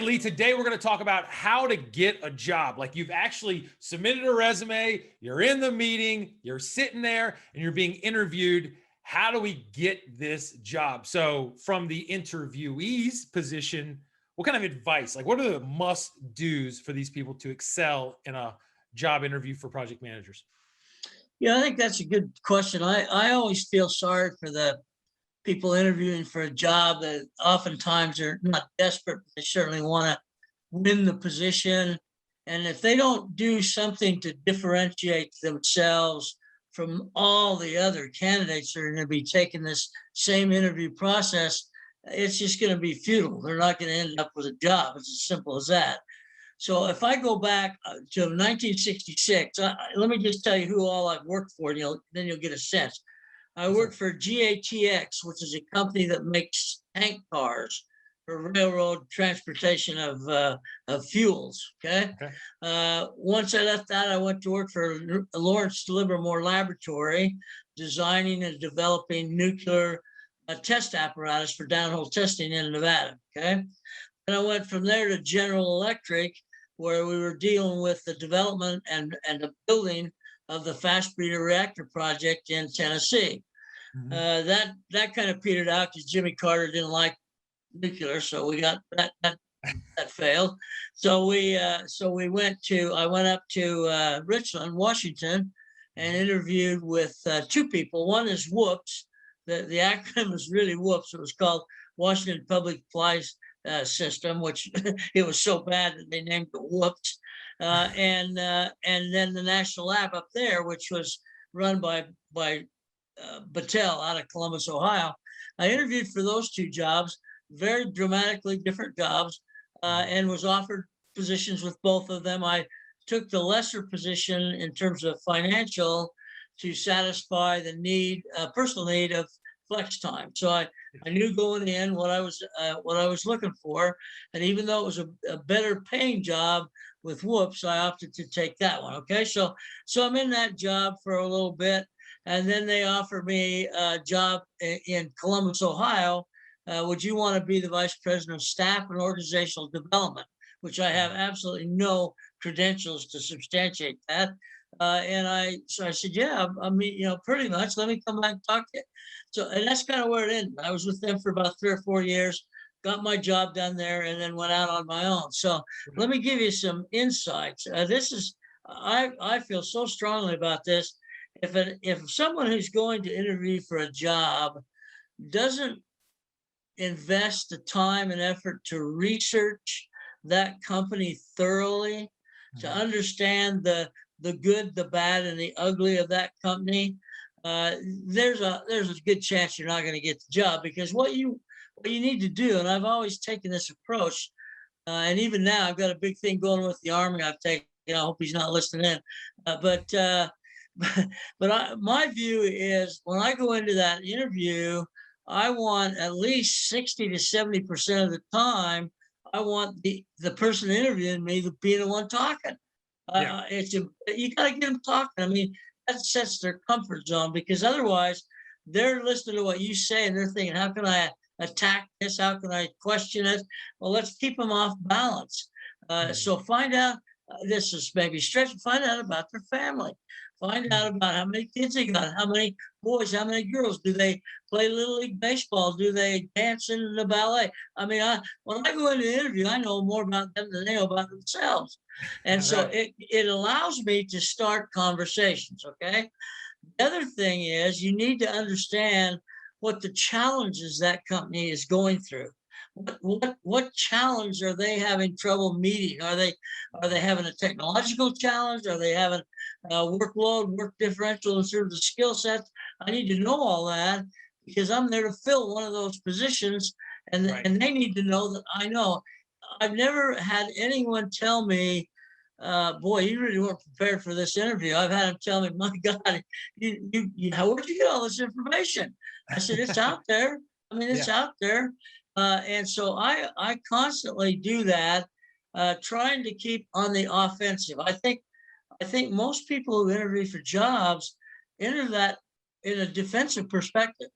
Lee, today we're going to talk about how to get a job. Like you've actually submitted a resume, you're in the meeting, you're sitting there and you're being interviewed. How do we get this job? So from the interviewee's position, what kind of advice, like what are the must-dos for these people to excel in a job interview for project managers? Yeah, I think that's a good question. I always feel sorry for the people interviewing for a job that oftentimes are not desperate, but they certainly want to win the position. And if they don't do something to differentiate themselves from all the other candidates that are going to be taking this same interview process, it's just going to be futile. They're not going to end up with a job. It's as simple as that. So if I go back to 1966, let me just tell you who all I've worked for, and then you'll get a sense. I worked for GATX, which is a company that makes tank cars for railroad transportation of fuels. Okay. Once I left that, I went to work for Lawrence Livermore Laboratory, designing and developing nuclear test apparatus for downhole testing in Nevada. Okay. And I went from there to General Electric, where we were dealing with the development and the building of the fast breeder reactor project in Tennessee. Mm-hmm. That kind of petered out because Jimmy Carter didn't like nuclear, so we got that failed. So I went up to Richland, Washington, and interviewed with two people. One is WHOOPS. The acronym was really WHOOPS. It was called Washington Public Supplies System, which it was so bad that they named it WHOOPS. And then the National Lab up there, which was run by Battelle out of Columbus, Ohio. I interviewed for those two jobs, very dramatically different jobs, and was offered positions with both of them. I took the lesser position in terms of financial to satisfy the personal need of flex time. So I knew going in what I was looking for, and even though it was a better paying job with WHOOPS, I opted to take that one. Okay, so I'm in that job for a little bit, and then they offered me a job in Columbus, Ohio. Would you want to be the vice president of staff and organizational development? Which I have absolutely no credentials to substantiate that. So I said, yeah, I mean, pretty much. Let me come back and talk to you. So, and that's kind of where it ended. I was with them for about 3 or 4 years, got my job done there, and then went out on my own. So let me give you some insights. I feel so strongly about this. If someone who's going to interview for a job doesn't invest the time and effort to research that company thoroughly, to understand the good, the bad, and the ugly of that company, there's a good chance you're not going to get the job. Because what you need to do, and I've always taken this approach, and even now I've got a big thing going with the Army. I've taken, I hope he's not listening in, but my view is when I go into that interview, I want at least 60 to 70% of the time, I want the person interviewing me to be the one talking. You got to get them talking. I mean, that sets their comfort zone, because otherwise they're listening to what you say and they're thinking, how can I attack this? How can I question it? Well, let's keep them off balance. So find out, this is maybe stretch, find out about their family. Find out about how many kids they got, how many boys, how many girls. Do they play Little League Baseball? Do they dance in the ballet? I mean, when I go into an interview, I know more about them than they know about themselves. And so it allows me to start conversations, okay? The other thing is you need to understand what the challenges that company is going through. What challenge are they having trouble meeting? Are they having a technological challenge? Are they having workload, work differential in terms of skill sets? I need to know all that, because I'm there to fill one of those positions, and they need to know that I know. I've never had anyone tell me, boy, you really weren't prepared for this interview. I've had them tell me, my God, where'd you get all this information? I said, it's out there. I mean, it's out there. And so I constantly do that, trying to keep on the offensive. I think most people who interview for jobs enter that in a defensive perspective.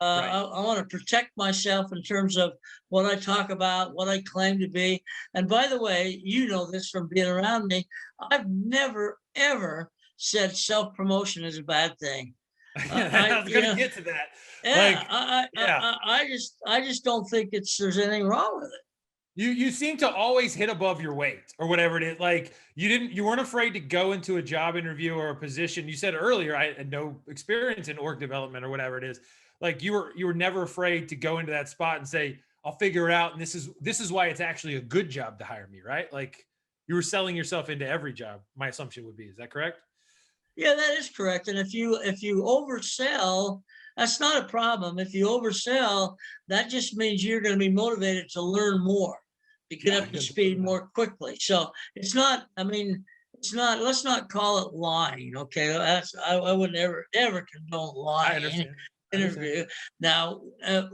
Right. I want to protect myself in terms of what I talk about, what I claim to be. And by the way, you know this from being around me, I've never, ever said self-promotion is a bad thing. I was You gonna know, get to that. yeah, Like, yeah. I just don't think there's anything wrong with it. You seem to always hit above your weight or whatever it is. Like you weren't afraid to go into a job interview or a position. You said earlier I had no experience in org development or whatever it is. Like you were never afraid to go into that spot and say, I'll figure it out. And this is why it's actually a good job to hire me, right? Like you were selling yourself into every job. My assumption would be, is that correct? Yeah, that is correct. And if you oversell, that's not a problem. If you oversell, that just means you're going to be motivated to learn more, to get Yeah. up to speed more quickly. So it's not, I mean, it's not, let's not call it lying. Okay. I would never, ever condone I lying in understand. an I understand. interview. Now,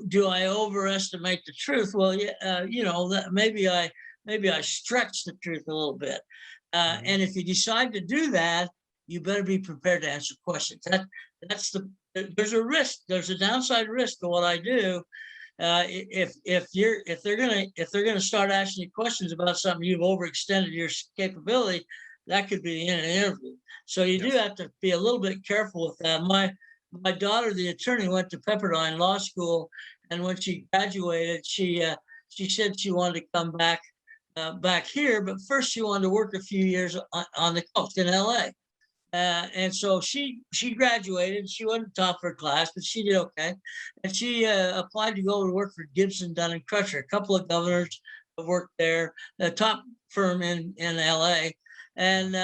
do I overestimate the truth? Well, yeah, you know, that maybe I stretch the truth a little bit. And if you decide to do that, you better be prepared to answer questions. That's there's a risk. There's a downside risk to what I do. If they're gonna start asking you questions about something you've overextended your capability, that could be the end of the interview. So you do Yes. have to be a little bit careful with that. My daughter, the attorney, went to Pepperdine Law School, and when she graduated, she said she wanted to come back here, but first she wanted to work a few years on the coast in LA. And so she graduated. She wasn't top of her class, but she did okay. And she applied to go to work for Gibson, Dunn and Crutcher. A couple of governors have worked there, the top firm in LA. And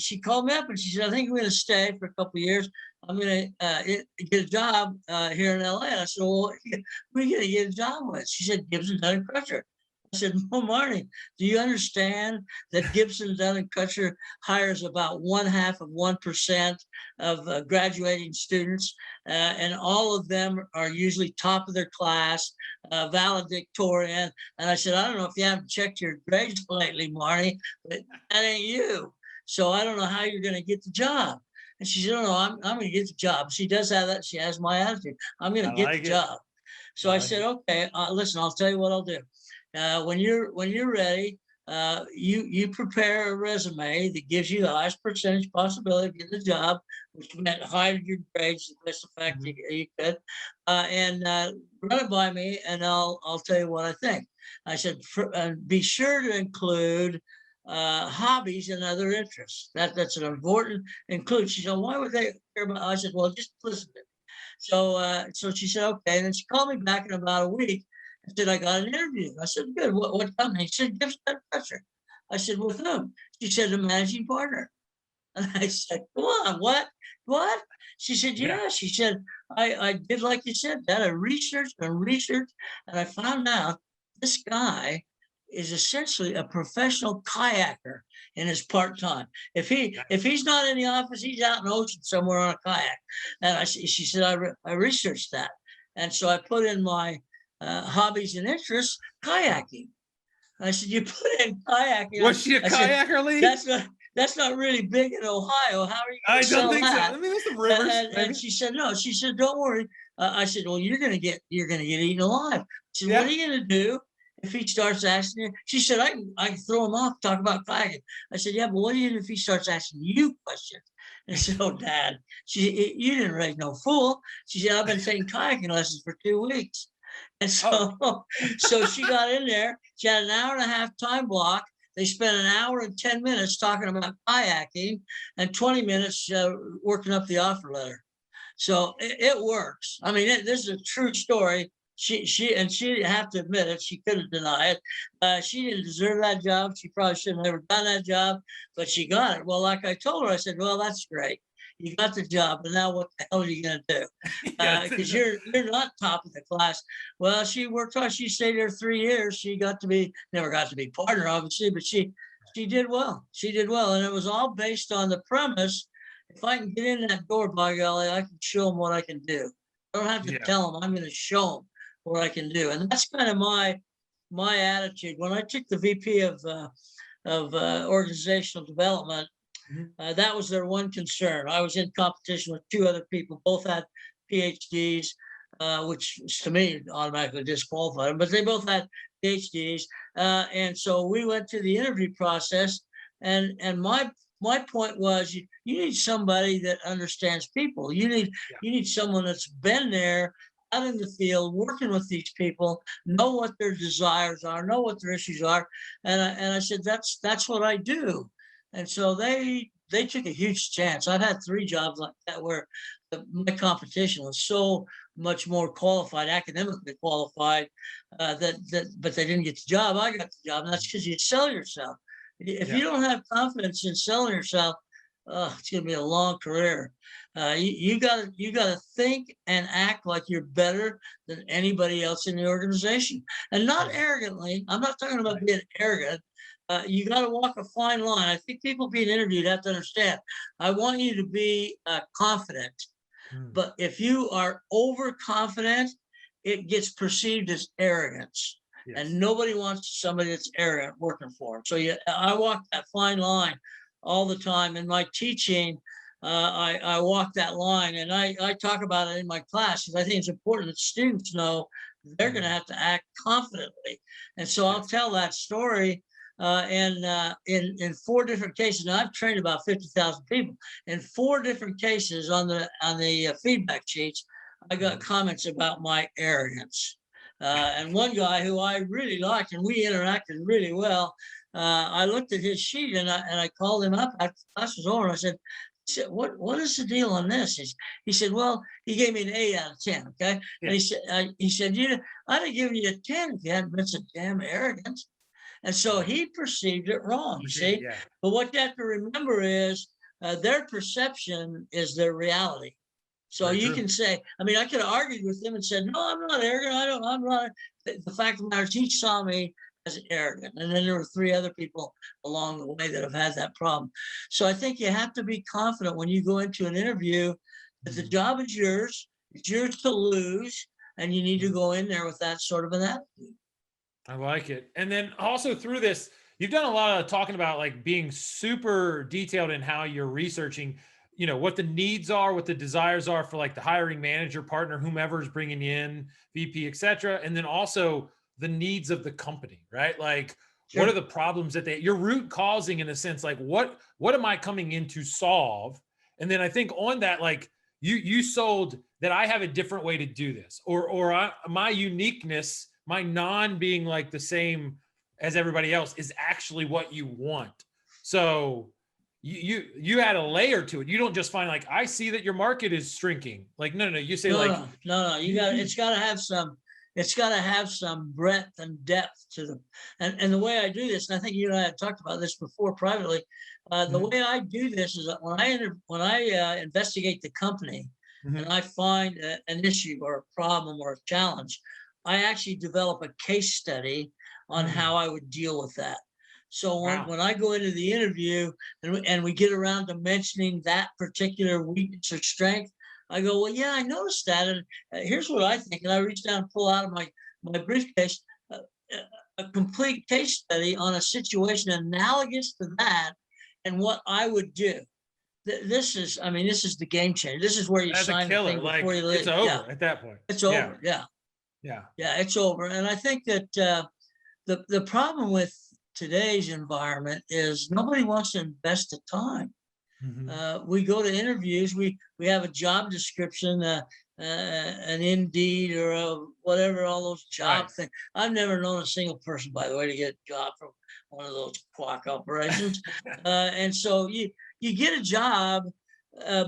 she called me up and she said, "I think I'm going to stay for a couple of years. I'm going to get a job here in LA." And I said, "Well, who are you going to get a job with?" She said, "Gibson, Dunn and Crutcher." I said, "No, Marty, do you understand that Gibson, Dunn and Crutcher hires about 1/2% of graduating students, and all of them are usually top of their class, valedictorian." And I said, "I don't know if you haven't checked your grades lately, Marty, but that ain't you. So I don't know how you're going to get the job." And she said, "Oh, no, I'm going to get the job." She does have that. She has my attitude. I'm going I to get the like it. job. So I I like said, it. "Okay, listen, I'll tell you what I'll do. When you're ready, you prepare a resume that gives you the highest percentage possibility of getting the job, which meant higher your grades, the best effect you could, and run it by me, and I'll tell you what I think." I said, "Be sure to include hobbies and other interests. That's an important include." She said, "Why would they care about?" I said, "Well, just listen to me." So she said, "Okay." And then she called me back in about a week and said, "I got an interview." I said, "Good. What company?" She said, "Gibson Pressure." I said, "With whom?" She said, "The managing partner." And I said, "Come on, what? What?" She said, Yeah. "Yeah." She said, I did like you said, that I researched and researched, and I found out this guy is essentially a professional kayaker in his part time. If he's not in the office, he's out in the ocean somewhere on a kayak." And she said, I researched that. And so I put in my hobbies and interests, kayaking. I said, "You put in kayaking." Was she a I said, kayaker, Lee? that's not really big in Ohio. How are you going I to don't sell think so. that?" I mean, there's some rivers, And maybe. she said, "No." She said, "Don't worry." I said, "Well, you're gonna get eaten alive." She said, "What Yeah. are you gonna do if he starts asking you?" She said, I can throw him off, talk about kayaking." I said, "Yeah, but what do you do if he starts asking you questions?" And she said, "Oh, Dad," "You didn't raise no fool." She said, "I've been taking kayaking lessons for 2 weeks." And Oh, so she got in there. She had an hour and a half time block. They spent an hour and 10 minutes talking about kayaking and 20 minutes working up the offer letter. So it works. I mean, this is a true story. She didn't have to admit it. She couldn't deny it. She didn't deserve that job. She probably shouldn't have ever done that job, but she got it. Well, like I told her, I said, "Well, that's great. You got the job, but now what the hell are you going to do? yeah. Because you're not top of the class." Well, she worked hard. She stayed there 3 years. She never got to be partner, obviously, but she did well. She did well, and it was all based on the premise: if I can get in that door, by golly, I can show them what I can do. I don't have to Yeah. tell them. I'm going to show them what I can do, and that's kind of my attitude. When I took the VP of organizational development, Mhm. that was their one concern. I was in competition with two other people, both had PhDs. which to me automatically disqualified them, but they both had PhDs. And so we went to the interview process, and my point was you need somebody that understands people. You need someone that's been there out in the field working with these people, know what their desires are, know what their issues are. And I said, that's what I do. And so they took a huge chance. I've had 3 jobs like that where my competition was so much more qualified, academically qualified, but they didn't get the job. I got the job, and that's because you sell yourself. If you don't have confidence in selling yourself, it's going to be a long career. You gotta think and act like you're better than anybody else in the organization, and not arrogantly. I'm not talking about being arrogant. You got to walk a fine line. I think people being interviewed have to understand. I want you to be confident, but if you are overconfident, it gets perceived as arrogance. Yes. And nobody wants somebody that's arrogant working for them. So I walk that fine line all the time. In my teaching, I walk that line, and I talk about it in my class because I think it's important that students know they're going to have to act confidently. And so I'll tell that story in 4 different cases. Now, I've trained about 50,000 people. In 4 different cases on the feedback sheets, I got comments about my arrogance. And one guy who I really liked, and we interacted really well, I looked at his sheet and I called him up after class was over. And I said, what is the deal on this? He said, well, he gave me an 8 out of 10. Okay. Yeah. And he said, I'd have given you a 10 if you hadn't been so damn arrogant. And so he perceived it wrong, you see? Yeah. But what you have to remember is their perception is their reality. So very you true. Can say, I mean, I could have argued with him and said, no, I'm not arrogant. I'm not. The fact of the matter is he saw me as arrogant. And then there were 3 other people along the way that have had that problem. So I think you have to be confident when you go into an interview that the job is yours. It's yours to lose. And you need to go in there with that sort of an attitude. I like it. And then also through this, you've done a lot of talking about like being super detailed in how you're researching, what the needs are, what the desires are for like the hiring manager, partner, whomever's bringing you in, VP, et cetera. And then also the needs of the company, right? Like sure. What are the problems that you're root causing in a sense, like what am I coming in to solve? And then I think on that, like you sold that I have a different way to do this or my uniqueness, my non being like the same as everybody else is actually what you want. So you had a layer to it. You don't just find like, I see that your market is shrinking. Like, no, you say no, it's got to have some breadth and depth to them. And the way I do this, and I think you and I had talked about this before privately, the way I do this is that when I investigate the company and I find an issue or a problem or a challenge, I actually develop a case study on how I would deal with that. So when I go into the interview and we get around to mentioning that particular weakness or strength, I go, well, yeah, I noticed that. And here's what I think. And I reach down and pull out of my briefcase a complete case study on a situation analogous to that and what I would do. This is the game changer. This is where you sign the thing before you leave. It's over at that point. It's over. Yeah. Yeah, it's over. And I think that the problem with today's environment is nobody wants to invest the time. We go to interviews, we have a job description, an Indeed or whatever, all those job things. I've never known a single person, by the way, to get a job from one of those quack operations. And so you get a job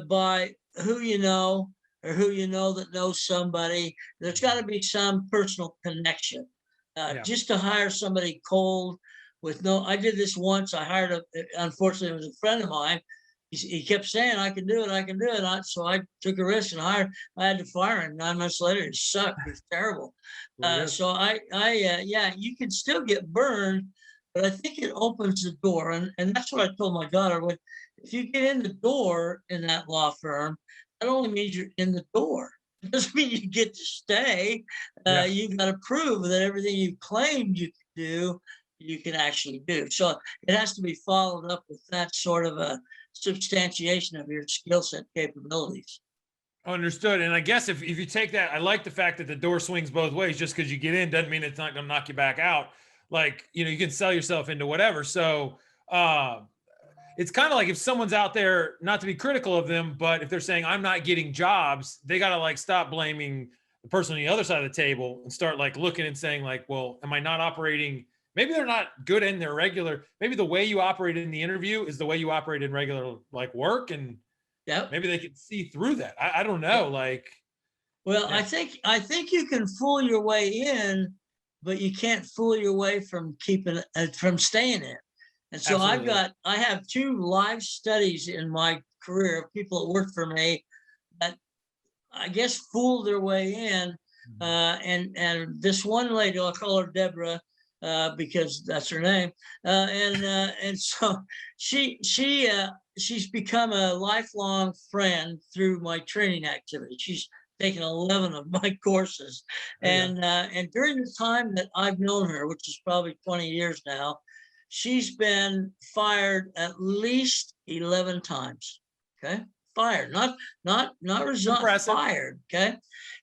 by who you know or who you know that knows somebody. There's got to be some personal connection. Just to hire somebody cold with I did this once. I hired unfortunately, it was a friend of mine. He kept saying, I can do it. So I took a risk and I had to fire him. 9 months later, it sucked. It was terrible. So you can still get burned, but I think it opens the door. And that's what I told my daughter. If you get in the door in that law firm, that only means you're in the door. It doesn't mean you get to stay. You've got to prove that everything you claimed you could do, you can actually do. So it has to be followed up with that sort of a substantiation of your skill set capabilities. Understood. And I guess if you take that, I like the fact that the door swings both ways. Just because you get in doesn't mean it's not going to knock you back out. Like, you can sell yourself into whatever. So it's kind of like if someone's out there, not to be critical of them, but if they're saying I'm not getting jobs, they got to like stop blaming the person on the other side of the table and start like looking and saying like, well, am I not operating? Maybe they're not good in their regular, maybe the way you operate in the interview is the way you operate in regular like work. And Yep. maybe they can see through that. I don't know. Like, Well, yeah, I think you can fool your way in, but you can't fool your way from from staying in. And so absolutely. I have 2 live studies in my career of people that work for me that I guess fooled their way in. And this one lady, I'll call her Deborah, because that's her name. And so she's become a lifelong friend through my training activity. She's taken 11 of my courses, and during the time that I've known her, which is probably 20 years now, she's been fired at least 11 times. Okay. Fired, not resigned, Impressive. fired. Okay.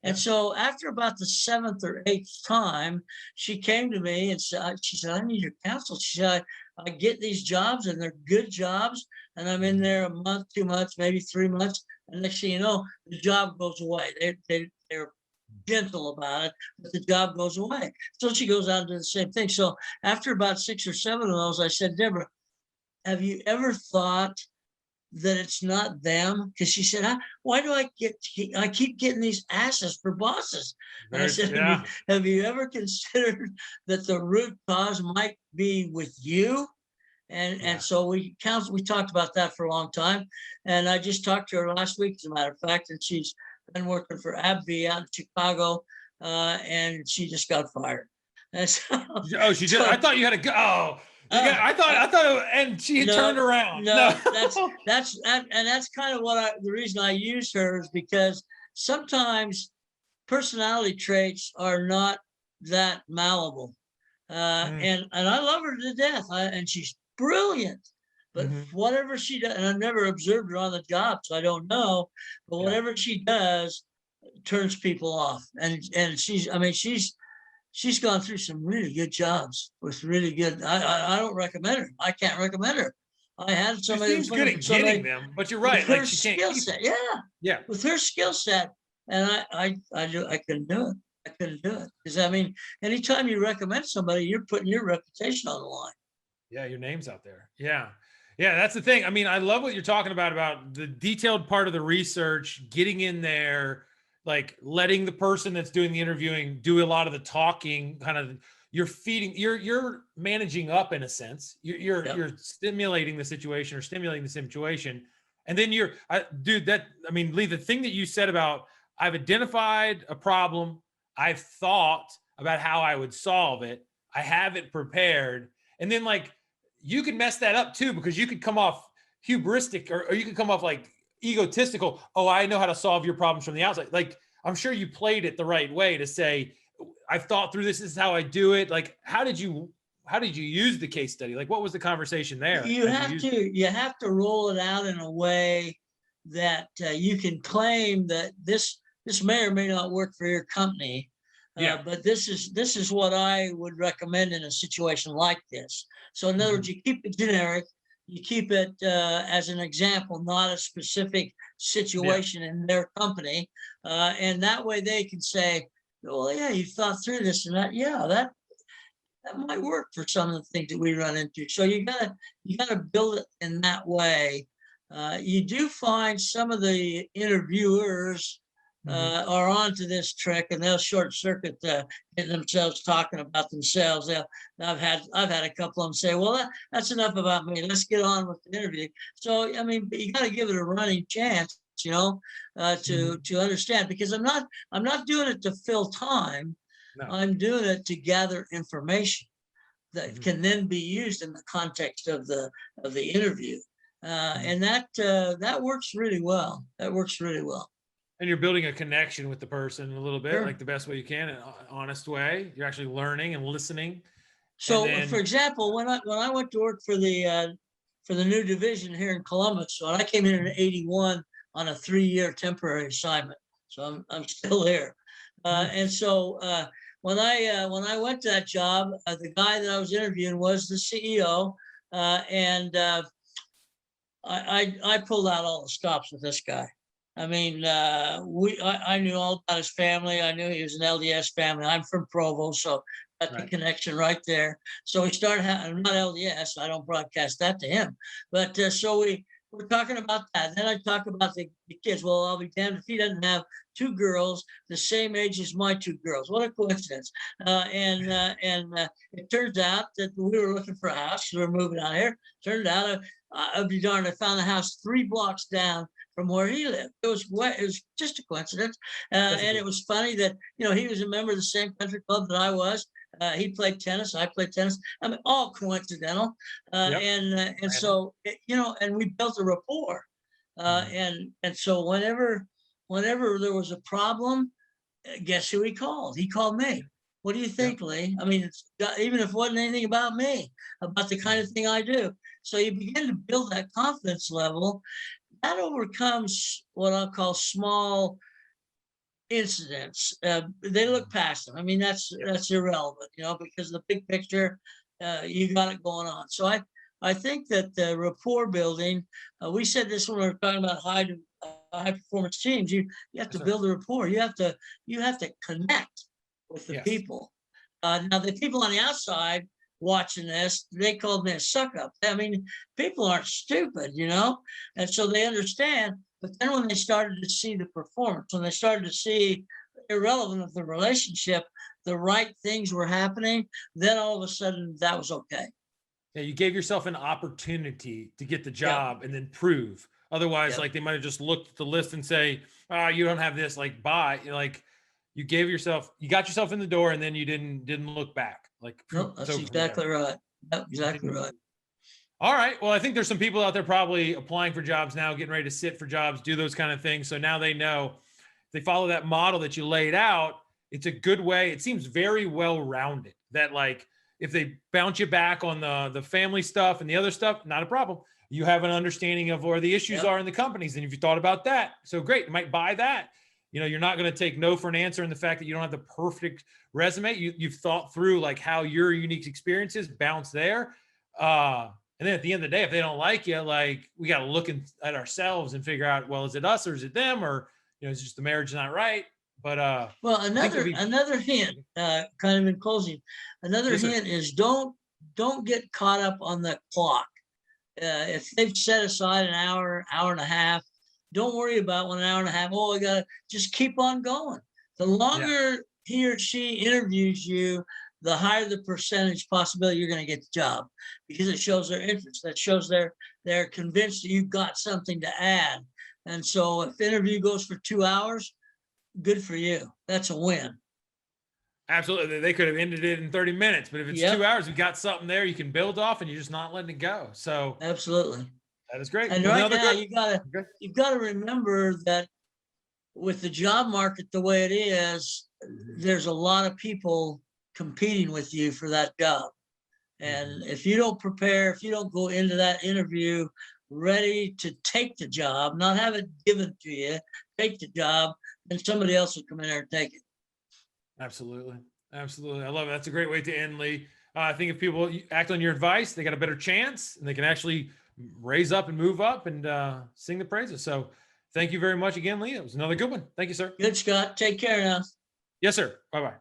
And so after about the 7th or 8th time, she came to me and she said, I need your counsel. She said, I get these jobs and they're good jobs. And I'm in there a month, 2 months, maybe 3 months. And next thing you know, the job goes away. They're gentle about it, but the job goes away. So she goes on to the same thing. So after about 6 or 7 of those, I said, Deborah, have you ever thought that it's not them? Because she said, why do I keep getting these asses for bosses? And I said, Yeah. have you ever considered that the root cause might be with you? And so we talked about that for a long time. And I just talked to her last week, as a matter of fact, and she's been working for AbbVie out in Chicago, and she just got fired. And so, Oh, she did. I thought you had to go. Oh, I thought, and she had turned around. No, that's kind of the reason I use her is because sometimes personality traits are not that malleable. And I love her to death, and she's brilliant. But whatever she does, and I've never observed her on the job, so I don't know. But whatever she does turns people off, and she's gone through some really good jobs with really good. I don't recommend her. I can't recommend her. I had somebody. She seems good at getting them, but you're right. Like her she can't skill set, yeah, with her skill set, and I couldn't do it. I couldn't do it because anytime you recommend somebody, you're putting your reputation on the line. Yeah, your name's out there. Yeah. Yeah, that's the thing. I love what you're talking about the detailed part of the research, getting in there, like letting the person that's doing the interviewing do a lot of the talking, kind of you're managing up in a sense. You're stimulating the situation or stimulating the situation. And then Lee, the thing that you said about I've identified a problem, I've thought about how I would solve it, I have it prepared, and then like you could mess that up too, because you could come off hubristic or you could come off like egotistical. Oh, I know how to solve your problems from the outside. Like, I'm sure you played it the right way to say, I've thought through this is how I do it. Like, how did you use the case study? Like, what was the conversation there? You have to roll it out in a way that you can claim that this may or may not work for your company. But this is what I would recommend in a situation like this. So in other words, you keep it generic, you keep it as an example, not a specific situation in their company. And that way they can say, well, yeah, you thought through this and that. Yeah, that might work for some of the things that we run into. So you gotta build it in that way. You do find some of the interviewers are onto this trick, and they'll short circuit getting themselves talking about themselves. I've had a couple of them say, "Well, that's enough about me. Let's get on with the interview." So you got to give it a running chance, to understand, because I'm not doing it to fill time. No. I'm doing it to gather information that can then be used in the context of the interview, and that works really well. That works really well. And you're building a connection with the person a little bit, like the best way you can, in an honest way. You're actually learning and listening. So, for example, when I went to work for the new division here in Columbus, so I came in '81 on a 3-year temporary assignment. So I'm still there. And so when I went to that job, the guy that I was interviewing was the CEO, and I pulled out all the stops with this guy. I mean, I knew all about his family. I knew he was an LDS family. I'm from Provo, so got the connection right there. So we started having, not LDS, I don't broadcast that to him. But so we're talking about that. Then I talk about the kids. Well, I'll be damned if he doesn't have 2 girls the same age as my 2 girls. What a coincidence. And it turns out that we were looking for a house. We were moving out here. Turned out, I'll be darned, I found a house 3 blocks down from where he lived. It was just a coincidence. And it was funny that, he was a member of the same country club that I was. He played tennis. I played tennis. I mean, all coincidental. And so, and we built a rapport. And so whenever there was a problem, guess who he called? He called me. What do you think, Lee? I mean, even if it wasn't anything about me, about the kind of thing I do. So you begin to build that confidence level. That overcomes what I'll call small incidents. They look past them. I mean, that's irrelevant, because the big picture, you got it going on. So I think that the rapport building, we said this when we were talking about high performance teams. You have to build a rapport. You have to connect with the people. Now the people on the outside watching this, they called me a suck up. I mean, people aren't stupid, and so they understand. But then when they started to see the performance, when they started to see, irrelevant of the relationship, the right things were happening, then all of a sudden that was okay. Yeah, you gave yourself an opportunity to get the job and then prove. Otherwise, like they might have just looked at the list and say, you don't have this, like bye. You got yourself in the door, and then you didn't look back. Like, no, that's exactly right. Yep, exactly right. All right. Well, I think there's some people out there probably applying for jobs now, getting ready to sit for jobs, do those kind of things. So now they know if they follow that model that you laid out, it's a good way. It seems very well-rounded that, like, if they bounce you back on the family stuff and the other stuff, not a problem. You have an understanding of where the issues are in the companies. And if you thought about that, so great, you might buy that. You're not going to take no for an answer in the fact that you don't have the perfect resume. You've thought through like how your unique experiences bounce there. And then at the end of the day, if they don't like you, like we got to look at ourselves and figure out, well, is it us or is it them? Or, it's just the marriage is not right. But well, another hint, kind of in closing, another hint is don't get caught up on the clock. If they've set aside an hour and a half, don't worry about 1 hour and a half. Oh, I gotta just keep on going. The longer he or she interviews you, the higher the percentage possibility you're going to get the job, because it shows their interest. That shows they're convinced that you've got something to add. And so if the interview goes for 2 hours, good for you. That's a win. Absolutely. They could have ended it in 30 minutes, but if it's 2 hours, we got something there you can build off and you're just not letting it go. So absolutely. That is great. And right now you've got to remember that with the job market the way it is, there's a lot of people competing with you for that job. And if you don't prepare, if you don't go into that interview ready to take the job, not have it given to you, take the job, then somebody else will come in there and take it. Absolutely. Absolutely. I love it. That's a great way to end, Lee. I think if people act on your advice, they got a better chance and they can actually raise up and move up and sing the praises. So thank you very much again, Lee. It was another good one. Thank you, sir. Good, Scott. Take care now. Yes, sir. Bye-bye.